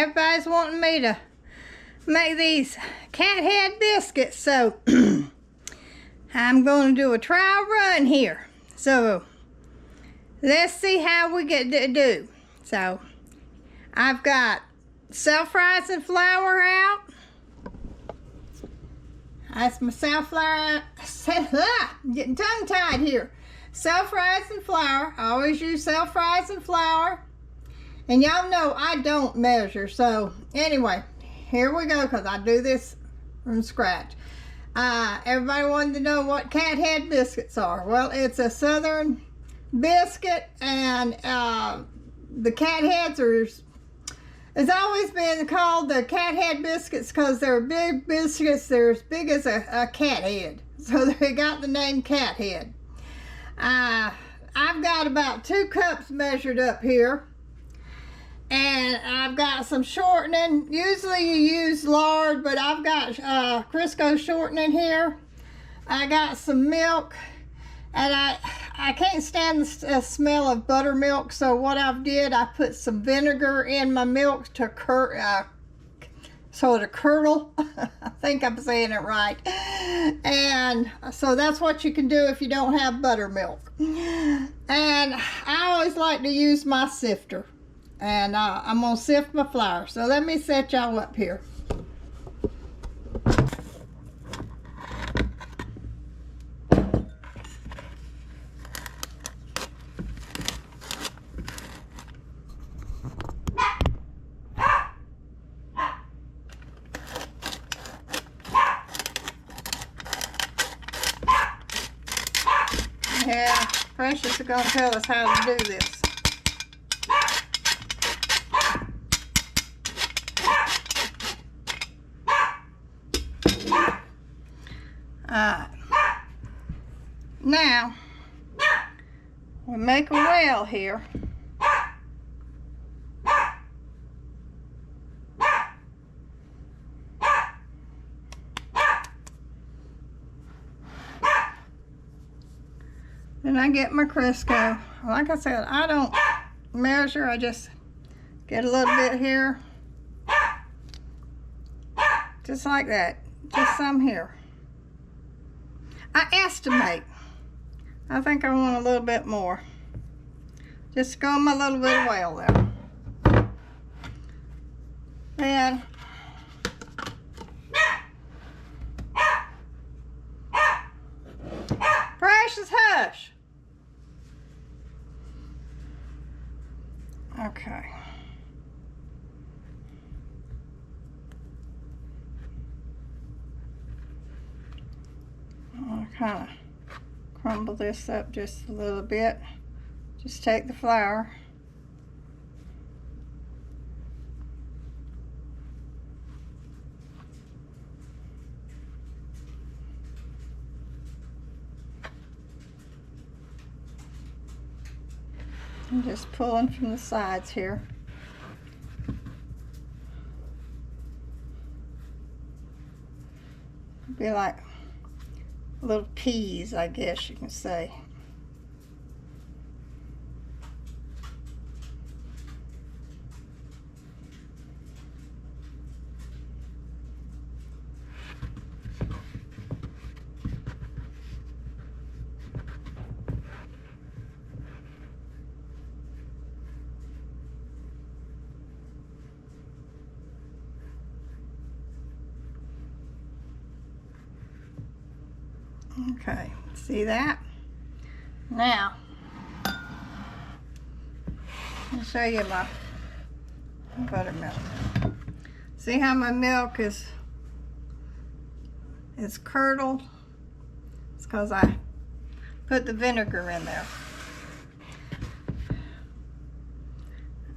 everybody's wanting me to make these Cathead biscuits, so I'm going to do a trial run here. So let's see how we get to do. So I've got self-rising flour out. That's my self-flour. I'm getting tongue-tied here. Self-rising flour. I always use self-rising flour. And y'all know I don't measure. So anyway, here we go, because I do this from scratch. Everybody wanted to know what Cathead biscuits are. Well, it's a southern biscuit, and the Catheads are, it's always been called the Cathead biscuits because they're big biscuits. They're as big as a cat head, so they got the name Cathead. I've got about 2 cups measured up here, and I've got some shortening. Usually you use lard, but I've got Crisco shortening here. I got some milk, and I can't stand the smell of buttermilk, so what I've did, I put some vinegar in my milk to curdle. I think I'm saying it right. And so that's what you can do if you don't have buttermilk. And I always like to use my sifter. And I'm going to sift my flour. So let me set y'all up here. Yeah, Precious is going to tell us how to do this. Now, we make a well here. Then I get my Crisco. Like I said, I don't measure, I just get a little bit here. Just like that, just some here. I estimate. I think I want a little bit more. Just go in my little bit of well there. Then Precious, hush. Okay. I'll kind of crumble this up just a little bit. Just take the flour. I'm just pulling from the sides here. Be like little peas, I guess you can say. Okay, see that? Now, I'll show you my buttermilk. See how my milk is curdled? It's because I put the vinegar in there.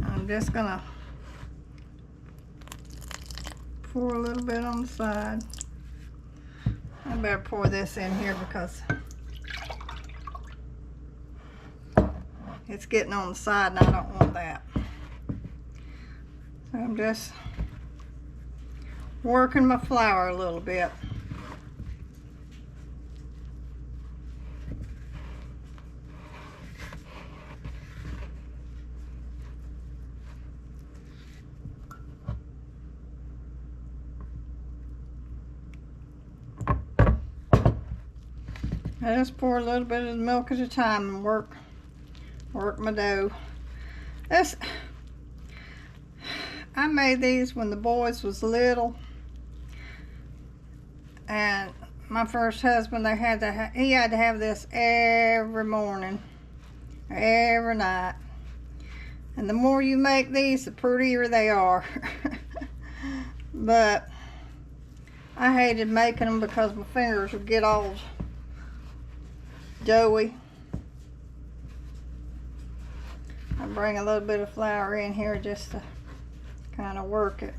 I'm just gonna pour a little bit on the side. I better pour this in here because it's getting on the side and I don't want that. So I'm just working my flour a little bit. I just pour a little bit of the milk at a time and work my dough. I made these when the boys was little, and my first husband, he had to have this every morning, every night. And the more you make these, the prettier they are. But I hated making them because my fingers would get all doughy. I bring a little bit of flour in here just to kind of work it.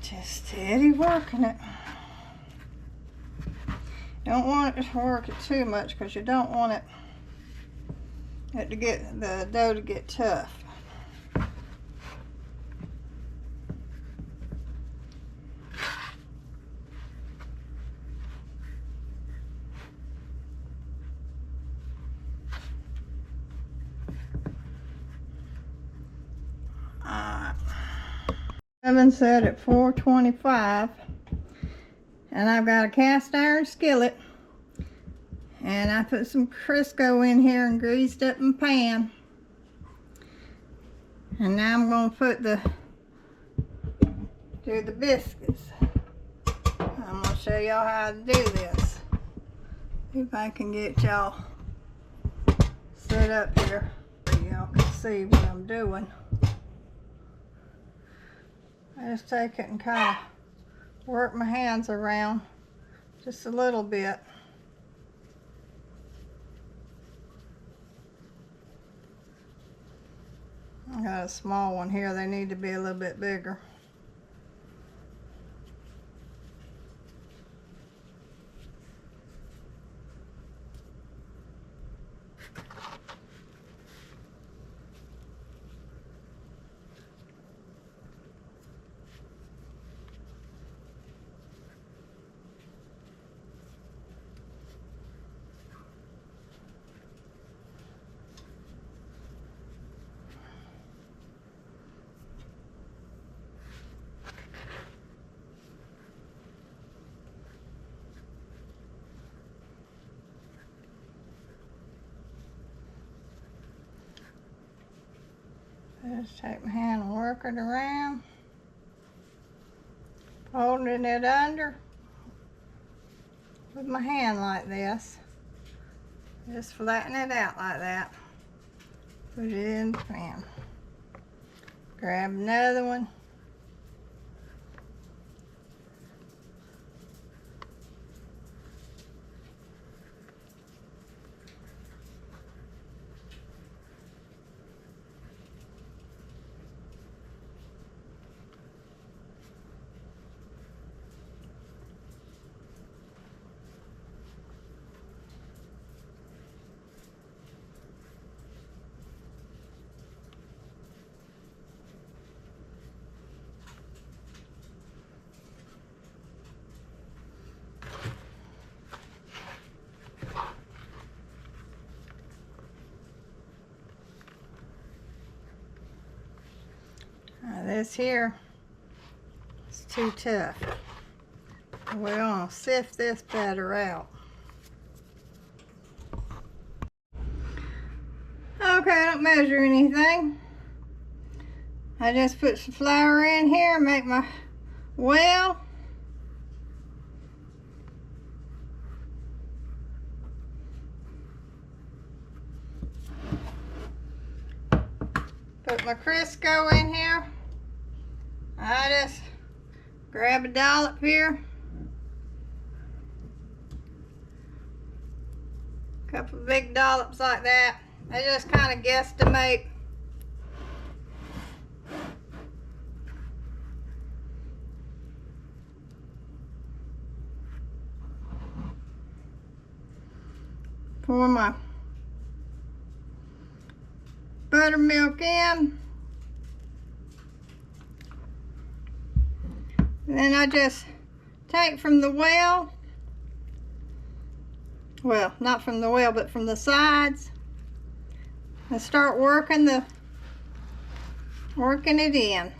Just steady working it. Don't want it to work it too much because you don't want it to get the dough to get tough. Oven set at 425, and I've got a cast iron skillet, and I put some Crisco in here and greased up my pan. And now I'm going to do the biscuits. I'm going to show y'all how to do this. See if I can get y'all set up here so y'all can see what I'm doing. I just take it and kind of work my hands around just a little bit. I got a small one here. They need to be a little bit bigger. Just take my hand and work it around, holding it under with my hand like this. Just flatten it out like that. Put it in the pan. Grab another one. Now this here is too tough. We're going to sift this batter out. Okay, I don't measure anything. I just put some flour in here and make my well. Put my Crisco in here. I just grab a dollop here. A couple of big dollops like that. I just kind of guesstimate. pour my buttermilk in. And then I just take from the well, not from the well, but from the sides, and start working it in.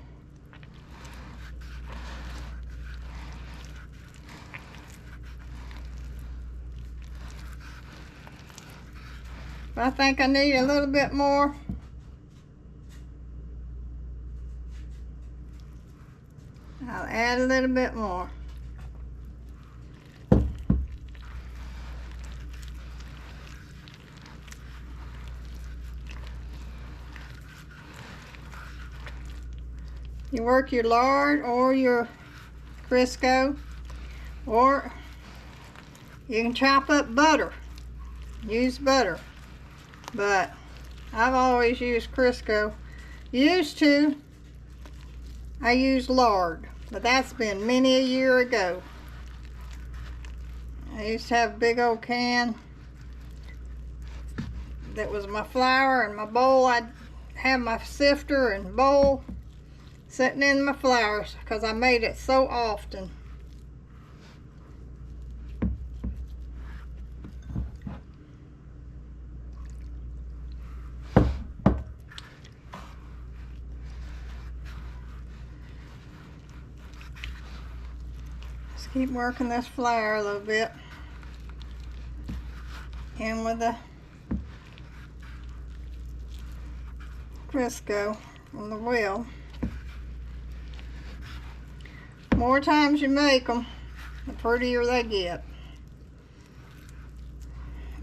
I think I need a little bit more. I'll add a little bit more. You work your lard or your Crisco, or you can chop up butter. Use butter, but I've always used Crisco. I used lard, but that's been many a year ago. I used to have a big old can that was my flour and my bowl. I'd have my sifter and bowl sitting in my flours because I made it so often. Just keep working this flour a little bit in with the Crisco from the well. The more times you make them, the prettier they get.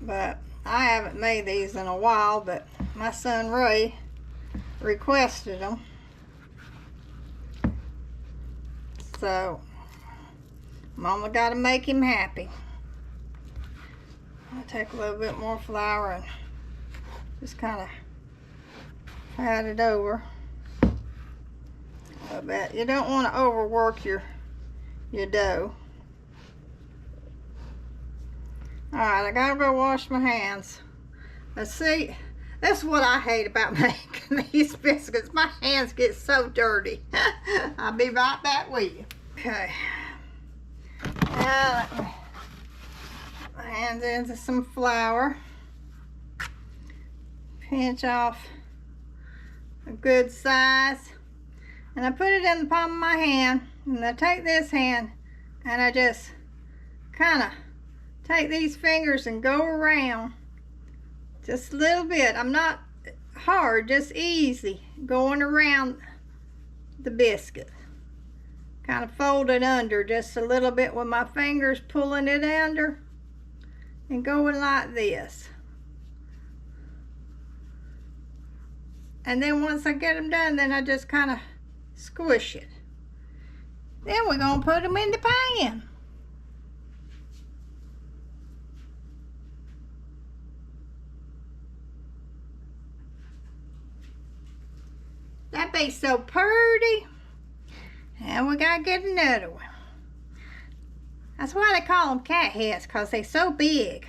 But I haven't made these in a while, but my son Ray requested them. So Mama got to make him happy. I'll take a little bit more flour and just kind of pat it over a bit. You don't want to overwork your dough. Alright, I gotta go wash my hands. Let's see, that's what I hate about making these biscuits. My hands get so dirty. I'll be right back with you. Okay. Now let me put my hands into some flour. Pinch off a good size. And I put it in the palm of my hand. And I take this hand and I just kind of take these fingers and go around just a little bit. I'm not hard, just easy going around the biscuit. Kind of fold it under just a little bit with my fingers, pulling it under and going like this. And then once I get them done, then I just kind of squish it. Then we're going to put them in the pan. That be so pretty. And we got to get another one. That's why they call them cat heads, because they're so big.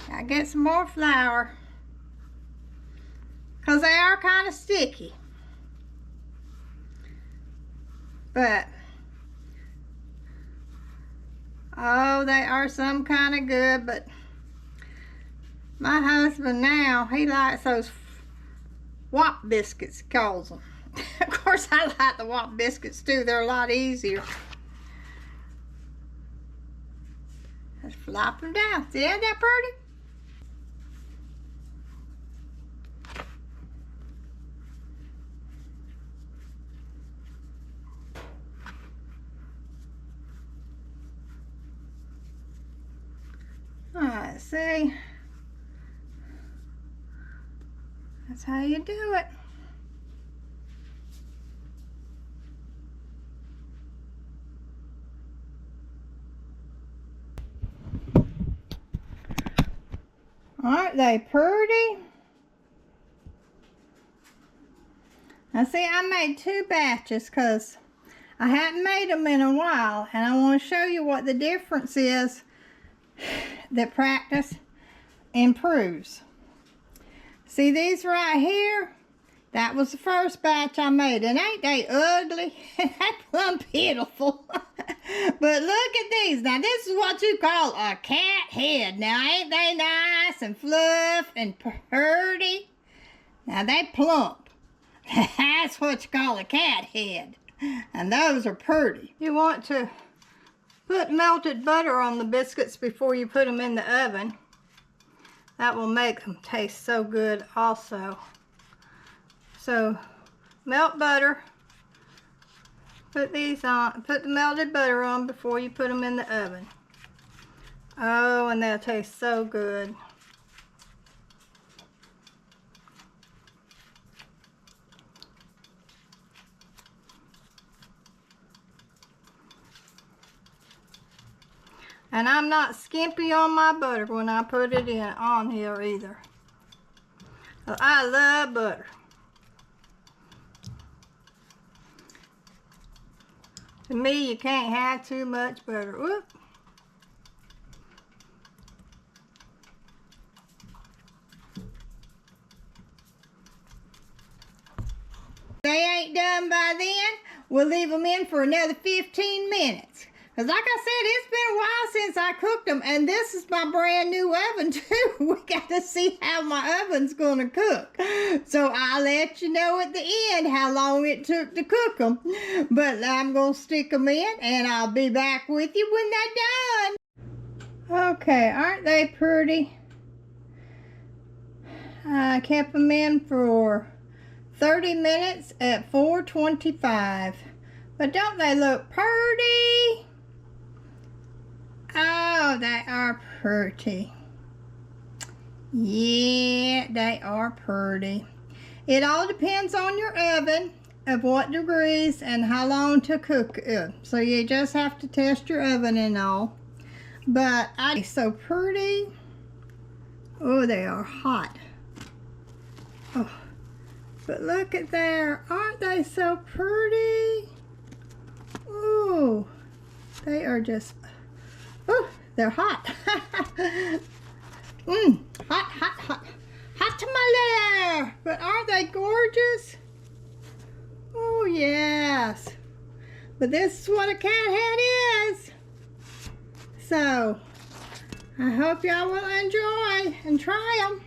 Gotta get some more flour, because they are kind of sticky. But oh, they are some kind of good. But my husband now, he likes those Wop biscuits, he calls them. Of course, I like the Wop biscuits too. They're a lot easier. Just flop them down. See, isn't that pretty? Alright, see? That's how you do it. Aren't they pretty? Now see, I made 2 batches because I hadn't made them in a while, and I want to show you what the difference is that practice improves. See these right here? That was the first batch I made, and ain't they ugly? That's plumb pitiful. But look at these. Now this is what you call a cat head. Now ain't they nice and fluff and purty? Now they plump. That's what you call a cat head. And those are pretty. You want to put melted butter on the biscuits before you put them in the oven. That will make them taste so good also. So melt butter. Put these on. Put the melted butter on before you put them in the oven. Oh, and they'll taste so good. And I'm not skimpy on my butter when I put it in on here either. I love butter. To me, you can't have too much butter. Whoop. They ain't done by then, we'll leave them in for another 15 minutes. Because like I said, it's been a while since I cooked them, and this is my brand new oven too. We got to see how my oven's going to cook. So I'll let you know at the end how long it took to cook them. But I'm going to stick them in, and I'll be back with you when they're done. Okay, aren't they pretty? I kept them in for 30 minutes at 425. But don't they look pretty? Oh, they are pretty. Yeah, they are pretty. It all depends on your oven, of what degrees and how long to cook it. So you just have to test your oven and all. But they're so pretty. Oh, they are hot. Oh, but look at there. Aren't they so pretty? Oh, they are just... Oh, they're hot. Hot, hot, hot. Hot to my lair. But aren't they gorgeous? Oh, yes. But this is what a cathead is. So, I hope y'all will enjoy and try them.